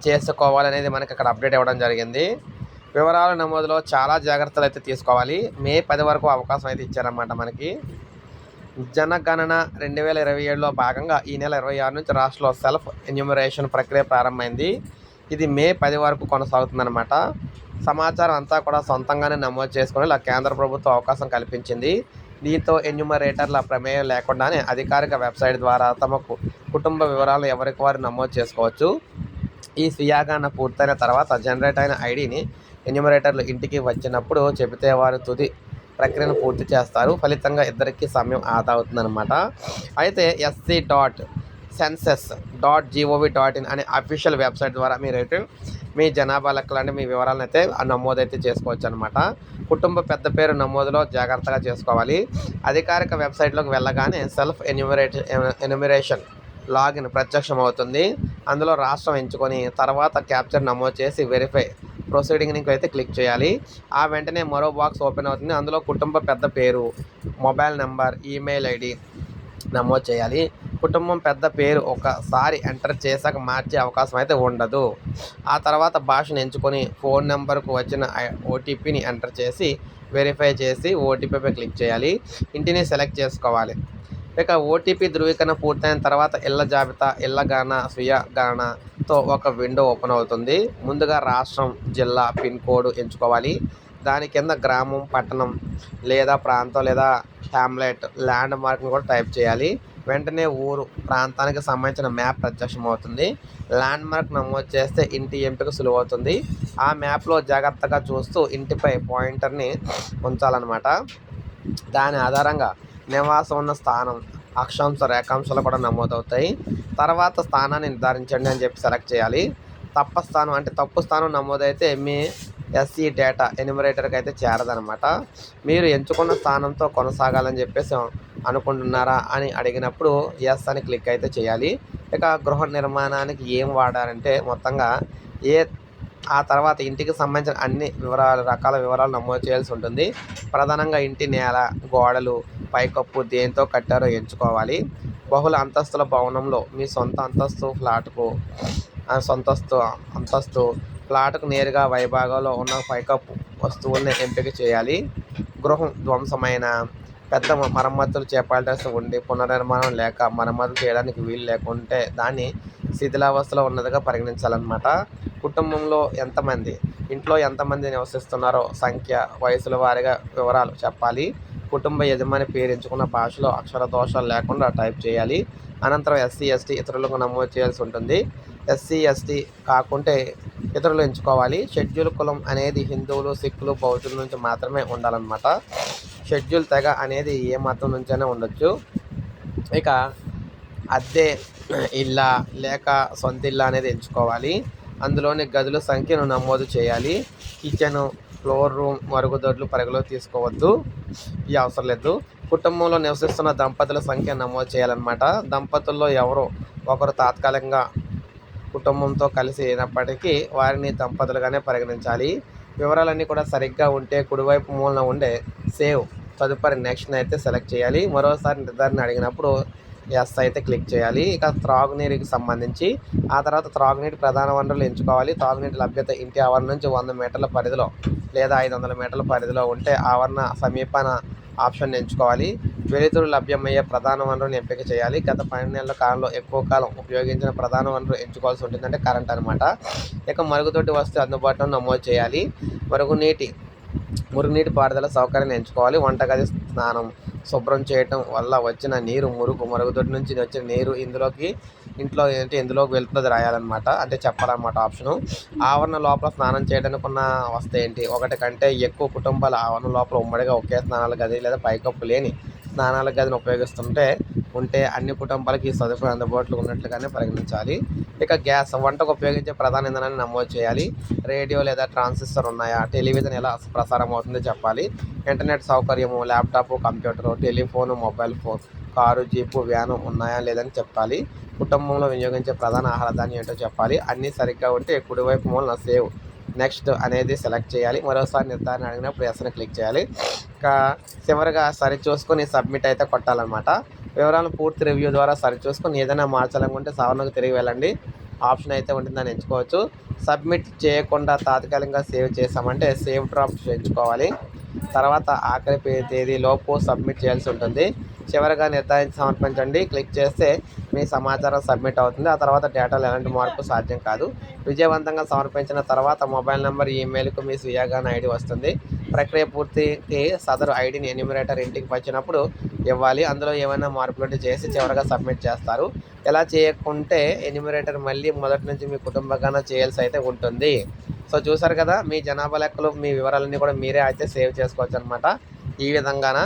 చేసుకోవాలనేది మనకి అక్కడ అప్డేట్ ఇవ్వడం జరిగింది. వివరాల నమోదులో చాలా జాగ్రత్తలు అయితే తీసుకోవాలి. మే 10 వరకు అవకాశం అయితే ఇచ్చారన్నమాట మనకి. జనగణన 2027లో భాగంగా ఈ నెల 26 నుంచి రాష్ట్రంలో సెల్ఫ్ ఎన్యూమరేషన్ ప్రక్రియ ప్రారంభమైంది. ఇది మే 10 వరకు కొనసాగుతుందన్నమాట. సమాచారం అంతా కూడా సొంతంగానే నమోదు చేసుకుని ఇలా కేంద్ర ప్రభుత్వం అవకాశం కల్పించింది. దీంతో ఎన్యూమరేటర్ల ప్రమేయం లేకుండానే అధికారిక వెబ్సైట్ ద్వారా తమ కుటుంబ వివరాలను ఎవరికి వారు నమోదు చేసుకోవచ్చు. ఈ స్వీయాగణన పూర్తయిన తర్వాత జనరేట్ అయిన ఐడిని ఎన్యూమరేటర్లు ఇంటికి వచ్చినప్పుడు చెబితే వారు తుది ప్రక్రియను పూర్తి చేస్తారు. ఫలితంగా ఇద్దరికీ సమయం ఆదా అవుతుందన్నమాట. అయితే sc.census.gov.in అనే అఫీషియల్ వెబ్సైట్ ద్వారా మీరైతే మీ జనాభా లెక్కలు మీ వివరాలను అయితే నమోదైతే చేసుకోవచ్చు అనమాట. కుటుంబ పెద్ద పేరు నమోదులో జాగ్రత్తగా చేసుకోవాలి. అధికారిక వెబ్సైట్లోకి వెళ్ళగానే సెల్ఫ్ ఎన్యూమరేషన్ లాగిన్ ప్రత్యక్షం అవుతుంది. అందులో రాష్ట్రం ఎంచుకొని తర్వాత క్యాప్చర్ నమోదు చేసి వెరిఫై ప్రొసీడింగ్కి అయితే క్లిక్ చేయాలి. ఆ వెంటనే మరో బాక్స్ ఓపెన్ అవుతుంది. అందులో కుటుంబ పెద్ద పేరు, మొబైల్ నెంబర్, ఈమెయిల్ ఐడి నమోదు చేయాలి. కుటుంబం పెద్ద పేరు ఒకసారి ఎంటర్ చేశాక మార్చే అవకాశం అయితే ఉండదు. ఆ తర్వాత భాషను ఎంచుకొని ఫోన్ నెంబర్కు వచ్చిన ఓటీపీని ఎంటర్ చేసి వెరిఫై చేసి ఓటీపీపై క్లిక్ చేయాలి. ఇంటిని సెలెక్ట్ చేసుకోవాలి. ఇక ఓటీపీ ధృవీకరణ పూర్తయిన తర్వాత ఇళ్ల జాబితా, ఇళ్ల గణన, స్వీయ గణనతో ఒక విండో ఓపెన్ అవుతుంది. ముందుగా రాష్ట్రం, జిల్లా, పిన్ కోడ్ ఎంచుకోవాలి. దాని కింద గ్రామం, పట్టణం లేదా ప్రాంతం లేదా హ్యామ్లెట్, ల్యాండ్ మార్క్ని కూడా టైప్ చేయాలి. వెంటనే ఊరు, ప్రాంతానికి సంబంధించిన మ్యాప్ ప్రత్యక్షం అవుతుంది. ల్యాండ్ మార్క్ నమోదు చేస్తే ఇంటి ఎంపిక సులువవుతుంది. ఆ మ్యాప్లో జాగ్రత్తగా చూస్తూ ఇంటిపై పాయింటర్ని ఉంచాలన్నమాట. దాని ఆధారంగా నివాసం ఉన్న స్థానం, అక్షాంశ, రేఖాంశాలు కూడా నమోదవుతాయి. తర్వాత స్థానాన్ని నిర్ధారించండి అని చెప్పి సెలెక్ట్ చేయాలి. తప్పు స్థానం నమోదైతే మీ ఎస్సీ డేటా ఎన్యూమరేటర్కి అయితే చేరదనమాట. మీరు ఎంచుకున్న స్థానంతో కొనసాగాలని చెప్పేసి అనుకుంటున్నారా అని అడిగినప్పుడు ఎస్ అని క్లిక్ అయితే చేయాలి. ఇక గృహ నిర్మాణానికి ఏం వాడారంటే మొత్తంగా ఆ తర్వాత ఇంటికి సంబంధించిన అన్ని రకాల వివరాలు నమోదు చేయాల్సి ఉంటుంది. ప్రధానంగా ఇంటి నేల, గోడలు, పైకప్పు దేంతో కట్టారో ఎంచుకోవాలి. బహుళ అంతస్తుల భవనంలో మీ సొంత అంతస్తు ఫ్లాట్కు నేరుగా వైభాగంలో ఉన్న పైకప్పు వస్తువుల్ని ఎంపిక చేయాలి. గృహం ధ్వంసమైన, పెద్ద మరమ్మతులు చేపట్టాల్సి ఉండి పునర్నిర్మాణం లేక మరమ్మతులు చేయడానికి వీలు లేకుంటే దాన్ని శిథిలావస్థలో ఉన్నదిగా పరిగణించాలన్నమాట. కుటుంబంలో ఇంట్లో ఎంతమంది నివసిస్తున్నారో సంఖ్య, వయసుల వారీగా వివరాలు చెప్పాలి. కుటుంబ యజమాని పేరు ఎంచుకున్న భాషలో అక్షర దోషాలు లేకుండా టైప్ చేయాలి. అనంతరం ఎస్సీ, ఎస్టీ ఇతరులకు నమోదు చేయాల్సి ఉంటుంది. ఎస్సీ, ఎస్టీ కాకుంటే ఇతరులు ఎంచుకోవాలి. షెడ్యూల్ కులం అనేది హిందువులు, సిక్కులు, బౌద్ధుల నుంచి మాత్రమే ఉండాలన్నమాట. షెడ్యూల్ తెగ అనేది ఏ మతం నుంచైనా ఉండొచ్చు. ఇక అద్దె ఇల్లా లేక సొంత ఇల్లా అనేది ఎంచుకోవాలి. అందులోని గదుల సంఖ్యను నమోదు చేయాలి. కిచెను, ఫ్లోర్ రూమ్, మరుగుదొడ్లు పరిగణలోకి తీసుకోవద్దు, ఇవి అవసరం లేదు. కుటుంబంలో నివసిస్తున్న దంపతుల సంఖ్య నమోదు చేయాలన్నమాట. దంపతుల్లో ఎవరో ఒకరు తాత్కాలికంగా కుటుంబంతో కలిసి అయినప్పటికీ వారిని దంపతులుగానే పరిగణించాలి. వివరాలన్నీ కూడా సరిగ్గా ఉంటే కుడివైపు మూలన ఉండే సేవ్ తదుపరి నెక్స్ట్ అయితే సెలెక్ట్ చేయాలి. మరోసారి నిర్ధారణ అడిగినప్పుడు ఎస్ అయితే క్లిక్ చేయాలి. ఇక త్రాగునీరుకి సంబంధించి ఆ తర్వాత త్రాగునీటి ప్రధాన వనరులు ఎంచుకోవాలి. త్రాగునీటి లభ్యత ఇంటి ఆవరణ నుంచి 100 మీటర్ల పరిధిలో లేదా 500 మీటర్ల పరిధిలో ఉంటే ఆవరణ సమీపన ఆప్షన్ ఎంచుకోవాలి. వెలుతురు లభ్యమయ్యే ప్రధాన వనరుని ఎంపిక చేయాలి. గత 12 నెలల కాలంలో ఎక్కువ కాలం ఉపయోగించిన ప్రధాన వనరు ఎంచుకోవాల్సి ఉంటుంది, అంటే కరెంట్ అనమాట. ఇక మరుగుదొడ్డి వస్తువు అందుబాటులో నమోదు చేయాలి. మురుగునీటి పారుదల సౌకర్యాన్ని ఎంచుకోవాలి. వంటగది, స్నానం, శుభ్రం చేయటం వల్ల వచ్చిన నీరు, మరుగుదొడ్డి నుంచి వచ్చిన నీరు ఇందులోకి వెళ్తున్నది రాయాలన్నమాట, అంటే చెప్పాలన్నమాట ఆప్షను. ఆవరణ లోపల స్నానం చేయడానికి ఉన్న అవస్థ ఏంటి? 1 కంటే ఎక్కువ కుటుంబాల ఆవరణ లోపల ఉమ్మడిగా ఒకే స్నానాల గది లేదా పైకప్పు లేని స్నానాల గదిని ఉంటే అన్ని కుటుంబాలకి ఈ సదుపాయం అందుబాటులో ఉన్నట్లుగానే పరిగణించాలి. ఇక గ్యాస్, వంటకు ఉపయోగించే ప్రధాన ఇంధనాన్ని నమోదు చేయాలి. రేడియో లేదా ట్రాన్సిస్టర్ ఉన్నాయా? టెలివిజన్ ఎలా ప్రసారం అవుతుందో చెప్పాలి. ఇంటర్నెట్ సౌకర్యము, laptop, computer, telephone, mobile phone, car, jeep, van ఉన్నాయా లేదని చెప్పాలి. కుటుంబంలో వినియోగించే ప్రధాన ఆహార ధాన్యం ఏంటో చెప్పాలి. అన్నీ సరిగ్గా ఉంటే కుడివైపు మూలన సేవ్ నెక్స్ట్ అనేది సెలెక్ట్ చేయాలి. మరోసారి నిర్ధారణ అడిగినప్పుడు ఎస్ని క్లిక్ చేయాలి. ఇంకా చివరిగా సరిచూసుకొని సబ్మిట్ అయితే కొట్టాలన్నమాట. వివరాలను పూర్తి రివ్యూ ద్వారా సరిచూసుకొని ఏదైనా మార్చాలనుకుంటే సవరణకు తిరిగి వెళ్ళండి. ఆప్షన్ అయితే ఉంటుంది, దాన్ని ఎంచుకోవచ్చు. సబ్మిట్ చేయకుండా తాత్కాలికంగా సేవ్ చేసామంటే సేవ్ డ్రాఫ్ట్ ఎంచుకోవాలి. తర్వాత ఆఖరి తేదీలోపు సబ్మిట్ చేయాల్సి ఉంటుంది. చివరిగా నిర్ధారించి సమర్పించండి క్లిక్ చేస్తే మీ సమాచారం సబ్మిట్ అవుతుంది. ఆ తర్వాత డేటాలో ఎలాంటి మార్పు సాధ్యం కాదు. విజయవంతంగా సమర్పించిన తర్వాత మొబైల్ నెంబర్, ఈమెయిల్కు మీ స్వీయాగాన్ ఐడి వస్తుంది. ప్రక్రియ పూర్తికి సదరు ఐడిని ఎన్యూమరేటర్ ఇంటికి వచ్చినప్పుడు ఇవ్వాలి. అందులో ఏమైనా మార్పులు చేసి చివరిగా సబ్మిట్ చేస్తారు. ఇలా చేయకుంటే ఎన్యూమరేటర్ మళ్ళీ మొదటి నుంచి మీ కుటుంబగాన చేయాల్సి అయితే ఉంటుంది. సో చూసారు కదా, మీ జనాభా లెక్కలు మీ వివరాలన్నీ కూడా మీరే అయితే సేవ్ చేసుకోవచ్చు అనమాట ఈ విధంగాన.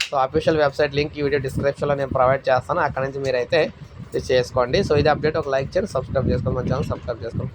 సో అఫీషియల్ వెబ్సైట్ లింక్ ఈ వీడియో డిస్క్రిప్షన్లో నేను ప్రొవైడ్ చేస్తాను, అక్కడ నుంచి మీరైతే ఇది చేసుకోండి. సో ఇది అప్డేట్, ఒక లైక్ చేయండి, సబ్స్క్రైబ్ చేసుకోండి, మన ఛానల్ సబ్స్క్రైబ్ చేసుకోండి.